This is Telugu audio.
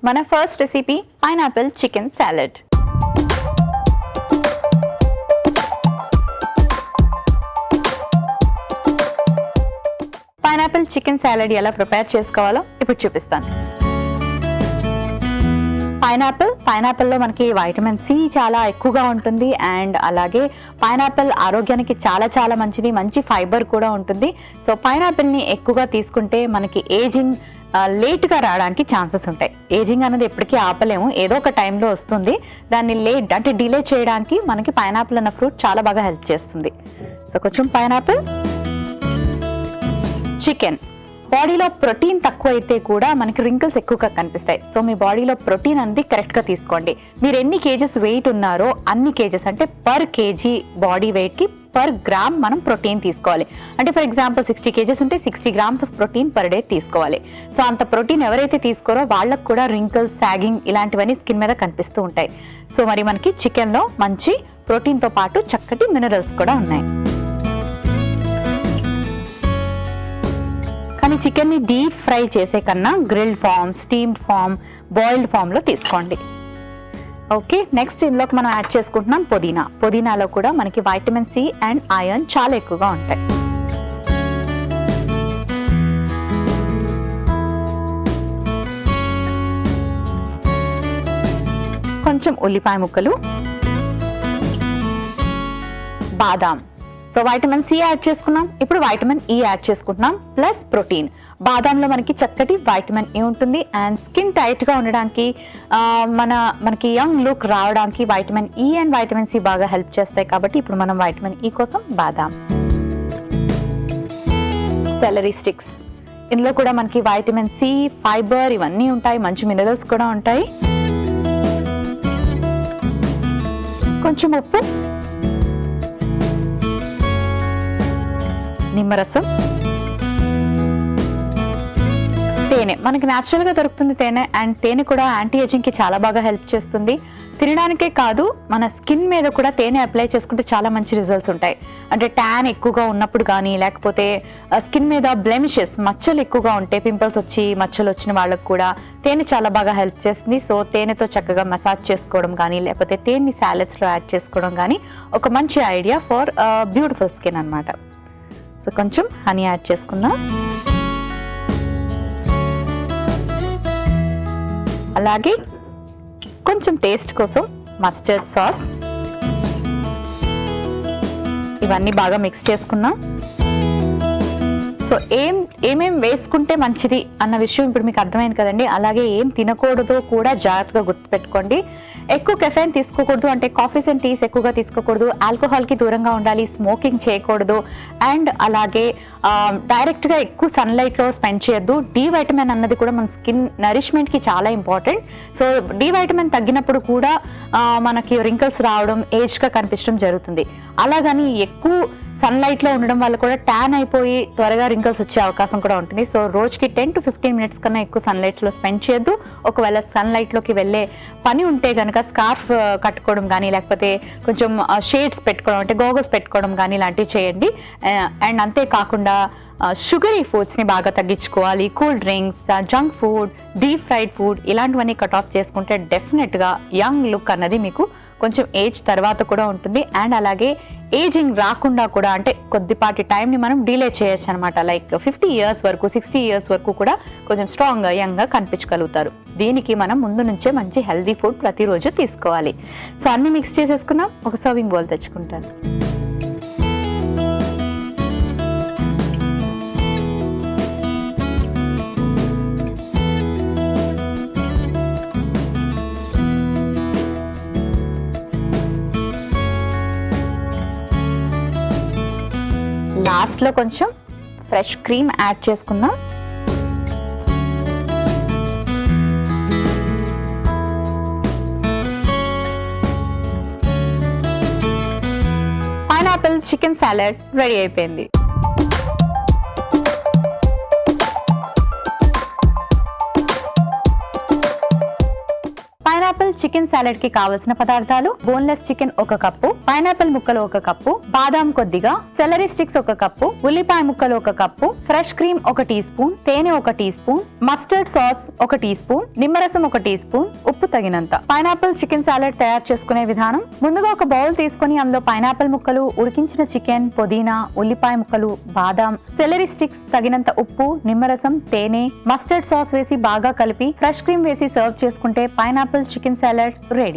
మన first recipe pineapple chicken salad. Pineapple chicken salad ఎలా ప్రిపేర్ చేసుకోవాలో ఇప్పుడు చూపిస్తాను. పైనాపిల్లో మనకి వైటమిన్ సి చాలా ఎక్కువగా ఉంటుంది అండ్ అలాగే పైనాపిల్ ఆరోగ్యానికి చాలా చాలా మంచిది, మంచి ఫైబర్ కూడా ఉంటుంది. సో పైనాపిల్ని ఎక్కువగా తీసుకుంటే మనకి ఏజింగ్ లేట్గా రావడానికి ఛాన్సెస్ ఉంటాయి. ఏజింగ్ అనేది ఎప్పటికీ ఆపలేము, ఏదో ఒక టైంలో వస్తుంది. దాన్ని లేట్ అంటే డిలే చేయడానికి మనకి పైనాపిల్ అన్న ఫ్రూట్ చాలా బాగా హెల్ప్ చేస్తుంది. సో కొంచెం పైనాపిల్, చికెన్. బాడీలో ప్రోటీన్ తక్కువ అయితే కూడా మనకి రింకిల్స్ ఎక్కువగా కనిపిస్తాయి. సో మీ బాడీలో ప్రోటీన్ అనేది కరెక్ట్గా తీసుకోండి. మీరు ఎన్ని కేజెస్ వెయిట్ ఉన్నారో అన్ని కేజెస్ అంటే పర్ కేజీ బాడీ వెయిట్కి పర్ గ్రామ్ మనం ప్రోటీన్ తీసుకోవాలి. అంటే ఫర్ ఎగ్జాంపుల్ 60 కేజెస్ ఉంటే 60 grams of protein per day తీసుకోవాలి. సో అంత ప్రోటీన్ ఎవరైతే తీసుకోరో వాళ్ళకు కూడా రింకిల్స్, సాగింగ్ ఇలాంటివన్నీ స్కిన్ మీద కనిపిస్తూ ఉంటాయి. సో మరి మనకి చికెన్లో మంచి ప్రోటీన్తో పాటు చక్కటి మినరల్స్ కూడా ఉన్నాయి. కానీ చికెన్ని డీప్ ఫ్రై చేసే కన్నా grilled form, steamed form, boiled ఫామ్లో తీసుకోండి. ఓకే, నెక్స్ట్ ఇందులోకి మనం యాడ్ చేసుకుంటున్నాం పుదీనాలో కూడా మనకి వైటమిన్ సి అండ్ ఐరన్ చాలా ఎక్కువగా ఉంటాయి. కొంచెం ఉల్లిపాయ ముక్కలు, బాదాం. సో వైటమిన్ సి యాడ్ చేసుకున్నాం, ఇప్పుడు వైటమిన్ ఈ యాడ్ చేసుకుంటున్నాం ప్లస్ ప్రోటీన్. బాదాంలో మనకి చక్కటి వైటమిన్ ఈ ఉంటుంది అండ్ స్కిన్ టైట్గా ఉండడానికి, మనకి యంగ్ లుక్ రావడానికి vitamin E and vitamin C బాగా హెల్ప్ చేస్తాయి. కాబట్టి ఇప్పుడు మనం వైటమిన్ ఈ కోసం బాదాం. సెలరీ స్టిక్స్, ఇందులో కూడా మనకి వైటమిన్ సి, ఫైబర్ ఇవన్నీ ఉంటాయి, మంచి మినరల్స్ కూడా ఉంటాయి. కొంచెం ఉప్పు, నిమ్మరసం, తేనె. మనకి న్యాచురల్ గా దొరుకుతుంది తేనె అండ్ తేనె కూడా యాంటీ ఏజింగ్ కి చాలా బాగా హెల్ప్ చేస్తుంది. తినడానికే కాదు, మన స్కిన్ మీద కూడా తేనె అప్లై చేసుకుంటే చాలా మంచి రిజల్ట్స్ ఉంటాయి. అంటే ట్యాన్ ఎక్కువగా ఉన్నప్పుడు కానీ, లేకపోతే స్కిన్ మీద బ్లెమిషెస్, మచ్చలు ఎక్కువగా ఉంటే, పింపుల్స్ వచ్చి మచ్చలు వచ్చిన వాళ్ళకు కూడా తేనె చాలా బాగా హెల్ప్ చేస్తుంది. సో తేనెతో చక్కగా మసాజ్ చేసుకోవడం కానీ, లేకపోతే తేనెని సాలెడ్స్ లో యాడ్ చేసుకోవడం కానీ ఒక మంచి ఐడియా ఫర్ బ్యూటిఫుల్ స్కిన్ అన్నమాట. సో కొంచెం హనీ యాడ్ చేసుకుందాం. అలాగే కొంచెం టేస్ట్ కోసం మస్టర్డ్ సాస్. ఇవన్నీ బాగా మిక్స్ చేసుకున్నాం. సో ఏమేం వేసుకుంటే మంచిది అన్న విషయం ఇప్పుడు మీకు అర్థమైంది కదండి. అలాగే ఏం తినకూడదో కూడా జాగ్రత్తగా గుర్తుపెట్టుకోండి. ఎక్కువ కెఫెన్ తీసుకోకూడదు, అంటే కాఫీస్ అండ్ టీస్ ఎక్కువగా తీసుకోకూడదు, ఆల్కహాల్కి దూరంగా ఉండాలి, స్మోకింగ్ చేయకూడదు అండ్ అలాగే డైరెక్ట్గా ఎక్కువ సన్లైట్లో స్పెండ్ చేయొద్దు. డి వైటమిన్ అన్నది కూడా మన స్కిన్ నరిష్మెంట్కి చాలా ఇంపార్టెంట్. సో డి వైటమిన్ తగ్గినప్పుడు కూడా మనకి రింకిల్స్ రావడం, ఏజ్గా కనిపించడం జరుగుతుంది. అలాగని ఎక్కువ సన్లైట్లో ఉండడం వల్ల కూడా ట్యాన్ అయిపోయి త్వరగా రింకిల్స్ వచ్చే అవకాశం కూడా ఉంటుంది. సో రోజుకి 10 to 15 minutes కన్నా ఎక్కువ సన్లైట్లో స్పెండ్ చేయొద్దు. ఒకవేళ సన్లైట్లోకి వెళ్ళే పని ఉంటే కనుక స్కార్ఫ్ కట్టుకోవడం కానీ, లేకపోతే కొంచెం షేడ్స్ పెట్టుకోవడం, అంటే గోగల్స్ పెట్టుకోవడం కానీ ఇలాంటివి చేయండి. అండ్ అంతేకాకుండా షుగరీ ఫుడ్స్ని బాగా తగ్గించుకోవాలి. Cool drinks, junk food, deep fried food ఇలాంటివన్నీ కట్ ఆఫ్ చేసుకుంటే డెఫినెట్గా యంగ్ లుక్ అన్నది మీకు కొంచెం ఏజ్ తర్వాత కూడా ఉంటుంది. అండ్ అలాగే ఏజింగ్ రాకుండా కూడా, అంటే కొద్దిపాటి టైంని మనం డిలే చేయొచ్చు అనమాట. లైక్ 50 years వరకు, 60 years వరకు కూడా కొంచెం స్ట్రాంగ్గా, యంగ్గా కనిపించగలుగుతారు. దీనికి మనం ముందు నుంచే మంచి హెల్దీ ఫుడ్ ప్రతిరోజు తీసుకోవాలి. సో అన్ని మిక్స్ చేసేసుకున్నాం. ఒక సర్వింగ్ బౌల్ తెచ్చుకుంటాను. లాస్ట్లో కొంచెం ఫ్రెష్ క్రీమ్ యాడ్ చేసుకుందాం. పైనాపిల్ చికెన్ సాలడ్ రెడీ అయిపోయింది. పైనాపిల్ చికెన్ సాలెడ్ కి కావలసిన పదార్థాలు: బోన్లెస్ చికెన్ 1 కప్పు, పైనాపిల్ ముక్కలు 1 కప్పు, బాదాం కొద్దిగా, సెలరీ స్టిక్స్ 1 కప్పు, ఉల్లిపాయ ముక్కలు 1 cup, fresh cream 1 teaspoon, తేనె 1 teaspoon, mustard sauce 1 teaspoon, నిమ్మరసం 1 టీ స్పూన్, ఉప్పు తగినంత. పైనాపిల్ చికెన్ సాలెడ్ తయారు చేసుకునే విధానం: ముందుగా ఒక బౌల్ తీసుకుని అందులో పైనాపిల్ ముక్కలు, ఉడికించిన చికెన్, పుదీనా, ఉల్లిపాయ ముక్కలు, బాదాం, సెలరీ స్టిక్స్, తగినంత ఉప్పు, నిమ్మరసం, తేనె, మస్టర్డ్ సాస్ వేసి బాగా కలిపి ఫ్రెష్ క్రీమ్ వేసి సర్వ్ చేసుకుంటే పైనాపిల్ చికెన్ సాలెడ్ రెడీ.